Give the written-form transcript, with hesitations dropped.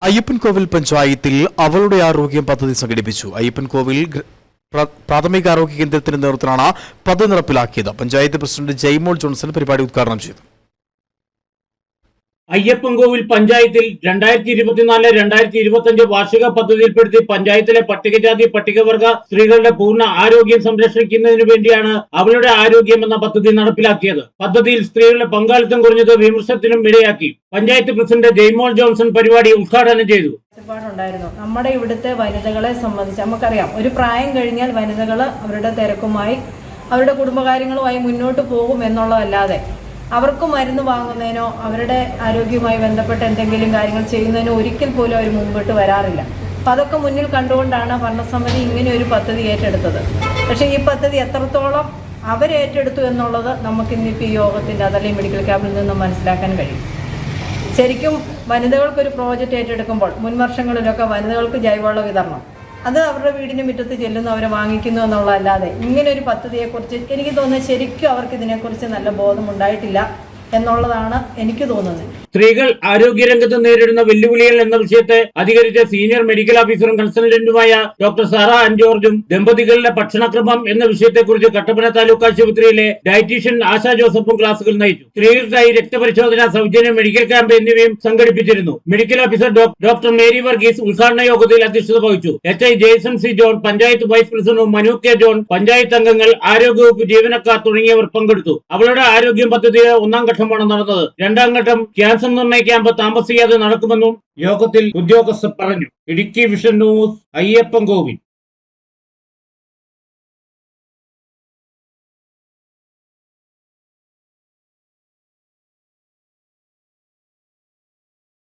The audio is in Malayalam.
അയ്യപ്പൻകോവിൽ പഞ്ചായത്തിൽ അവളുടെ ആരോഗ്യം പദ്ധതി സംഘടിപ്പിച്ചു. അയ്യപ്പൻകോവിൽ പ്രാഥമികാരോഗ്യ കേന്ദ്രത്തിന്റെ നേതൃത്വത്തിലാണ് പദ്ധതി നടപ്പിലാക്കിയത്. പഞ്ചായത്ത് പ്രസിഡന്റ് ജയ്മോൾ ജോൺസൺ പരിപാടി ഉദ്ഘാടനം ചെയ്തു. അയ്യപ്പൻകോവിൽ പഞ്ചായത്തിൽ 2024-2025 വാർഷിക പദ്ധതിയിൽപ്പെടുത്തി പഞ്ചായത്തിലെ പട്ടികജാതി പട്ടികവർഗ സ്ത്രീകളുടെ പൂർണ്ണ ആരോഗ്യം സംരക്ഷിക്കുന്നതിനു വേണ്ടിയാണ് അവളുടെ ആരോഗ്യം എന്ന പദ്ധതി നടപ്പിലാക്കിയത്. പദ്ധതിയിൽ സ്ത്രീകളുടെ പങ്കാളിത്തം കുറഞ്ഞത് വിമർശനത്തിനും ഇടയാക്കി. പഞ്ചായത്ത് പ്രസിഡന്റ് ജയ്മോൾ ജോൺസൺ പരിപാടി ഉദ്ഘാടനം ചെയ്തു. നമ്മുടെ ഇവിടുത്തെ വനിതകളെ സംബന്ധിച്ച് നമുക്കറിയാം, ഒരു പ്രായം കഴിഞ്ഞാൽ വനിതകൾ അവരുടെ തിരക്കുമായി അവരുടെ കുടുംബകാര്യങ്ങളുമായി മുന്നോട്ട് പോകും എന്നുള്ളതല്ലാതെ അവർക്ക് മരുന്ന് വാങ്ങുന്നതിനോ അവരുടെ ആരോഗ്യവുമായി ബന്ധപ്പെട്ട എന്തെങ്കിലും കാര്യങ്ങൾ ചെയ്യുന്നതിനോ ഒരിക്കൽ പോലും അവർ മുമ്പോട്ട് വരാറില്ല. അപ്പം അതൊക്കെ മുന്നിൽ കണ്ടുകൊണ്ടാണ് ഭരണസമിതി ഇങ്ങനെ ഒരു പദ്ധതി ഏറ്റെടുത്തത്. പക്ഷേ ഈ പദ്ധതി എത്രത്തോളം അവരേറ്റെടുത്തു എന്നുള്ളത് നമുക്കിന്നിപ്പോൾ ഈ യോഗത്തിൻ്റെ അതല്ലെങ്കിൽ മെഡിക്കൽ ക്യാമ്പിൽ നിന്ന് മനസ്സിലാക്കാൻ കഴിയും. ശരിക്കും വനിതകൾക്കൊരു പ്രോജക്റ്റ് ഏറ്റെടുക്കുമ്പോൾ മുൻവർഷങ്ങളിലൊക്കെ വനിതകൾക്ക് ജൈവവള വിതരണം അത് അവരുടെ വീടിന് മുറ്റത്ത് ചെല്ലുന്നു, അവരെ വാങ്ങിക്കുന്നു എന്നുള്ളതല്ലാതെ ഇങ്ങനെ ഒരു പദ്ധതിയെക്കുറിച്ച് എനിക്ക് തോന്നുന്നത് ശരിക്കും അവർക്ക് ഇതിനെക്കുറിച്ച് നല്ല ബോധമുണ്ടായിട്ടില്ല എന്നുള്ളതാണ് എനിക്ക് തോന്നുന്നത്. സ്ത്രീകൾ ആരോഗ്യരംഗത്ത് നേരിടുന്ന വെല്ലുവിളികൾ എന്ന വിഷയത്തെ അധികരിച്ച സീനിയർ മെഡിക്കൽ ഓഫീസറും കൺസൾട്ടന്റുമായ ഡോക്ടർ സാറ ആൻ ജോർജും ദമ്പതികളുടെ ഭക്ഷണക്രമം എന്ന വിഷയത്തെക്കുറിച്ച് കട്ടപ്പന താലൂക്ക് ആശുപത്രിയിലെ ഡയറ്റീഷ്യൻ ആശാ ജോസഫും ക്ലാസുകൾ നയിച്ചു. സ്ത്രീകൾക്കായി രക്തപരിശോധന, സൗജന്യ മെഡിക്കൽ ക്യാമ്പ് എന്നിവയും സംഘടിപ്പിച്ചിരുന്നു. Medical officer doctor Mary Varghese ഉദ്ഘാടന യോഗത്തിൽ അധ്യക്ഷത വഹിച്ചു. HI Jason C John, panchayat vice president Manu K John, panchayat അംഗങ്ങൾ, ആരോഗ്യവകുപ്പ് ജീവനക്കാർ തുടങ്ങിയവർ പങ്കെടുത്തു. അവളുടെ ആരോഗ്യം പദ്ധതിയുടെ 1ാം ഘട്ടമാണ് നടന്നത്. 2ാം ഘട്ടം ക്യാൻസർ നിർണയ ക്യാമ്പ് താമസിയാതെ നടക്കുമെന്നും യോഗത്തിൽ ഉദ്യോഗസ്ഥർ പറഞ്ഞു. Idukki vision news, Ayyappancoil.